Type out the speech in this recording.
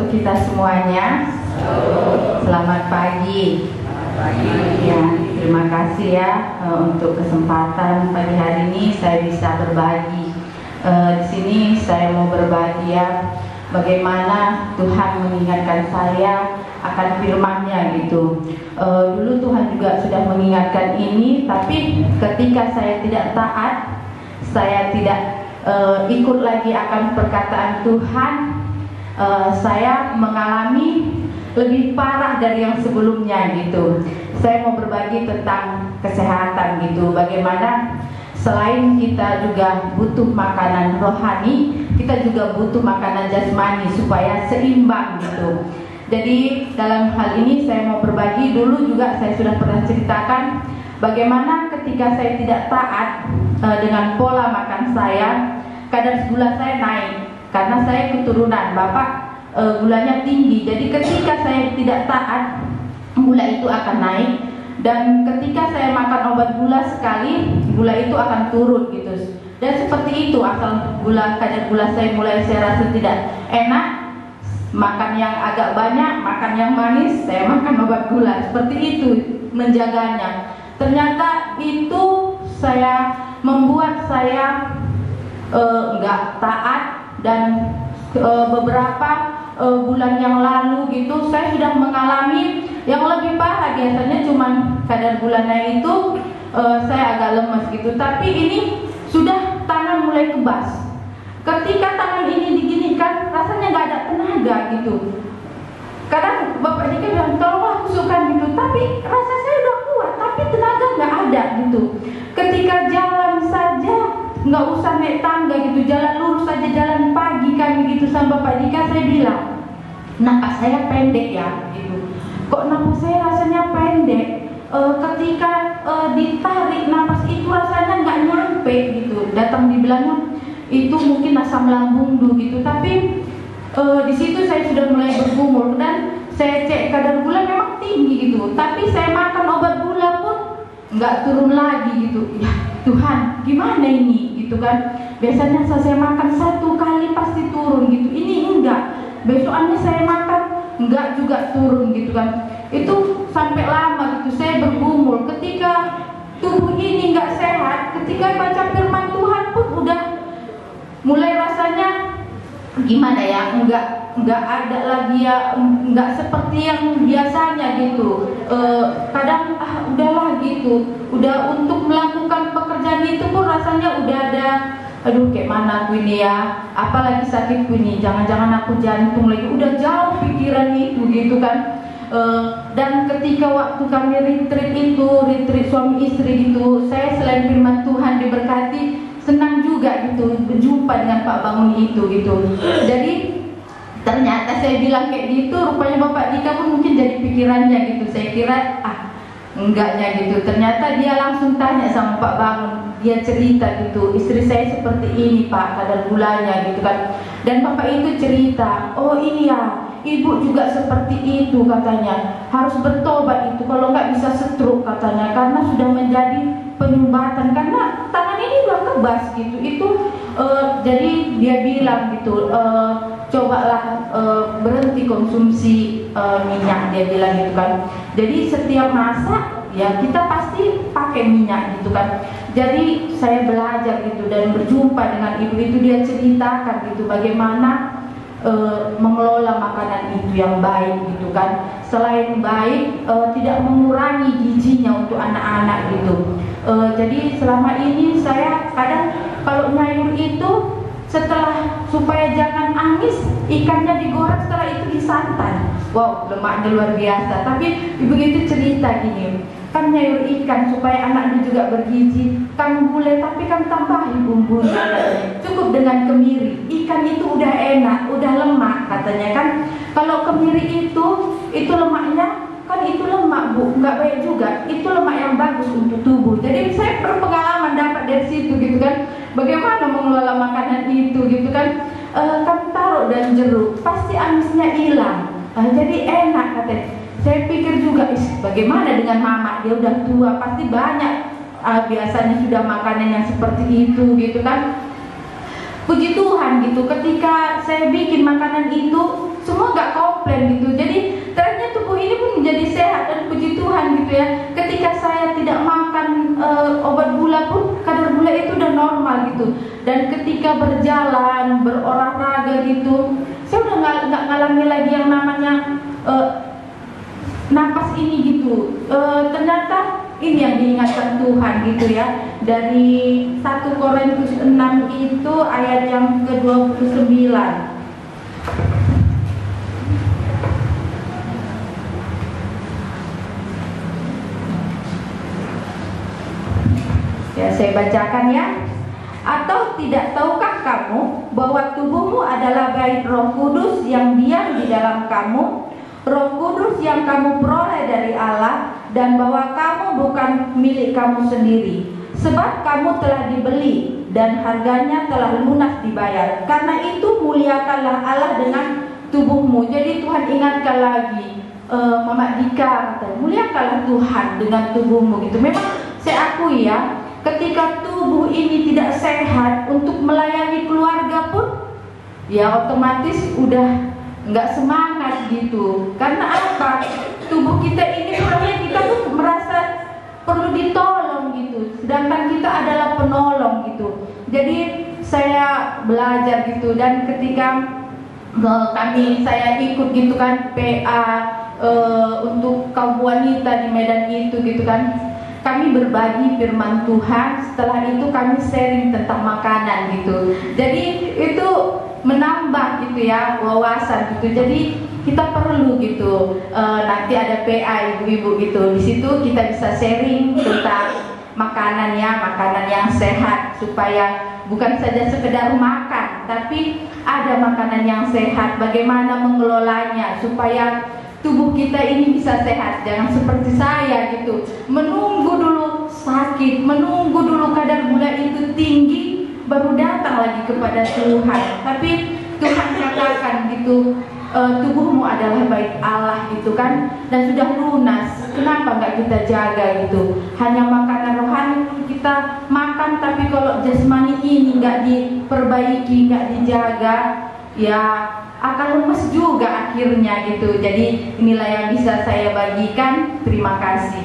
untuk kita semuanya. Selamat pagi. Ya, terima kasih ya untuk kesempatan pagi hari ini saya bisa berbagi. Di sini saya mau berbagi ya bagaimana Tuhan mengingatkan saya akan firman-Nya gitu. Dulu Tuhan juga sudah mengingatkan ini, tapi ketika saya tidak taat, saya tidak ikut lagi akan perkataan Tuhan, saya mengalami lebih parah dari yang sebelumnya gitu. Saya mau berbagi tentang kesehatan gitu. Bagaimana selain kita juga butuh makanan rohani, kita juga butuh makanan jasmani supaya seimbang gitu. Jadi dalam hal ini saya mau berbagi, dulu juga saya sudah pernah ceritakan bagaimana ketika saya tidak taat dengan pola makan saya, kadar gula saya naik karena saya keturunan bapak gulanya tinggi. Jadi ketika saya tidak taat, gula itu akan naik, dan ketika saya makan obat gula sekali, gula itu akan turun gitu. Dan seperti itu, asal kadar gula saya mulai saya rasa tidak enak, makan yang agak banyak, makan yang manis, saya makan obat gula. Seperti itu menjaganya. Ternyata itu membuat saya nggak taat, dan beberapa bulan yang lalu gitu saya sudah mengalami yang lebih parah. Biasanya cuman kadar gulanya itu saya agak lemas gitu, tapi ini sudah tangan mulai kebas. Ketika tangan ini diginikan, rasanya nggak ada tenaga gitu. Kadang Bapak Dika bilang tolong aku suka gitu, tapi rasa saya udah kuat, tapi tenaga nggak ada gitu. Ketika jalan saja nggak usah naik tangga gitu, jalan lurus saja, jalan pagi kami gitu sama Bapak Dika, saya bilang napas saya pendek ya gitu. Kok napas saya rasanya pendek? Ketika ditarik napas itu rasanya nggak nyampe gitu. Datang dibilangnya itu mungkin asam lambung dulu gitu, tapi di situ saya sudah mulai bergumul dan saya cek kadar gula memang tinggi gitu, tapi saya makan obat gula pun nggak turun lagi gitu. Ya Tuhan, gimana ini gitu kan? Biasanya saya makan satu kali pasti turun gitu, ini enggak. Besokannya saya makan enggak juga turun gitu kan. Itu sampai lama gitu saya bergumul. Ketika tubuh ini enggak sehat, ketika baca firman Tuhan pun udah mulai rasanya gimana ya, enggak ada lagi ya, enggak seperti yang biasanya gitu. Kadang udahlah gitu, udah untuk melakukan pekerjaan itu pun rasanya udah ada, aduh kayak mana aku ini ya, apalagi sakitku ini, jangan-jangan aku jantung lagi, udah jauh pikiran itu gitu kan. Dan ketika waktu kami retreat suami istri gitu, saya selain firman Tuhan diberkati, senang juga gitu berjumpa dengan Pak Bangun itu gitu. Jadi ternyata saya bilang kayak gitu, rupanya Bapak Dika pun mungkin jadi pikirannya gitu. Saya kira enggaknya gitu. Ternyata dia langsung tanya sama Pak Bangun, dia cerita gitu, istri saya seperti ini Pak kadar gulanya gitu kan. Dan Bapak itu cerita, oh ini ya ibu juga seperti itu katanya, harus bertobat itu kalau nggak bisa stroke katanya, karena sudah menjadi penyumbatan karena tangan ini udah kebas gitu. Itu jadi dia bilang gitu, cobalah berhenti konsumsi minyak, dia bilang gitu kan. Jadi setiap masak ya kita pasti pakai minyak gitu kan. Jadi saya belajar gitu dan berjumpa dengan ibu itu, dia ceritakan gitu bagaimana mengelola makanan itu yang baik gitu kan. Selain baik, tidak mengurangi gizinya untuk anak-anak gitu. Jadi selama ini saya kadang kalau nyayur itu setelah supaya jangan amis, ikannya digoreng, setelah itu disantan. Wow, lemaknya luar biasa. Tapi ibu itu cerita gini, kan nyayur ikan supaya anaknya juga bergizi, kan gulai tapi kan tambahin bumbunya, cukup dengan kemiri. Ikan itu udah enak, udah lemak katanya kan. Kalau kemiri itu lemaknya kan itu lemak bu, nggak baik juga. Itu lemak yang bagus untuk tubuh. Jadi saya berpengalaman dapat dari situ gitu kan. Bagaimana mengelola makanan itu gitu kan. Kan taruh dan jeruk, pasti amisnya hilang. Jadi enak katanya. Saya pikir juga, bagaimana dengan mama, dia udah tua, pasti banyak biasanya sudah makanan yang seperti itu gitu kan. Puji Tuhan gitu, ketika saya bikin makanan itu semua nggak kecapean gitu. Jadi ternyata tubuh ini pun menjadi sehat, dan puji Tuhan gitu ya. Ketika saya tidak makan obat gula pun kadar gula itu udah normal gitu. Dan ketika berjalan, berolahraga gitu, saya udah nggak ngalami lagi yang namanya napas ini gitu. Ternyata ini yang diingatkan Tuhan gitu ya. Dari 1 Korintus 6 itu ayat yang ke-29. Ya, saya bacakan ya. Atau tidak tahukah kamu bahwa tubuhmu adalah bait Roh Kudus yang diam di dalam kamu, Roh Kudus yang kamu peroleh dari Allah, dan bahwa kamu bukan milik kamu sendiri, sebab kamu telah dibeli dan harganya telah lunas dibayar. Karena itu muliakanlah Allah dengan tubuhmu. Jadi Tuhan ingatkan lagi, Mama Dika, muliakanlah Tuhan dengan tubuhmu gitu. Memang saya akui ya, ketika tubuh ini tidak sehat untuk melayani keluarga pun, ya otomatis udah nggak semangat gitu. Karena apa? Tubuh kita ini sebenarnya kita tuh merasa perlu ditolong gitu, sedangkan kita adalah penolong gitu. Jadi saya belajar gitu, dan ketika saya ikut gitu kan PA untuk kaum wanita di Medan itu gitu kan, kami berbagi firman Tuhan. Setelah itu kami sharing tentang makanan gitu. Jadi itu menambah gitu ya wawasan gitu. Jadi kita perlu gitu, nanti ada PA ibu-ibu gitu. Di situ kita bisa sharing tentang makanan ya, makanan yang sehat, supaya bukan saja sekedar makan, tapi ada makanan yang sehat. Bagaimana mengelolanya supaya tubuh kita ini bisa sehat. Jangan seperti saya gitu, menunggu dulu sakit, menunggu dulu kadar gula itu tinggi, baru datang lagi kepada Tuhan. Tapi Tuhan katakan gitu, tubuhmu adalah bait Allah gitu kan, dan sudah lunas. Kenapa nggak kita jaga gitu? Hanya makanan rohani kita makan, tapi kalau jasmani ini nggak diperbaiki, nggak dijaga, ya akan lemes juga akhirnya gitu. Jadi inilah yang bisa saya bagikan. Terima kasih.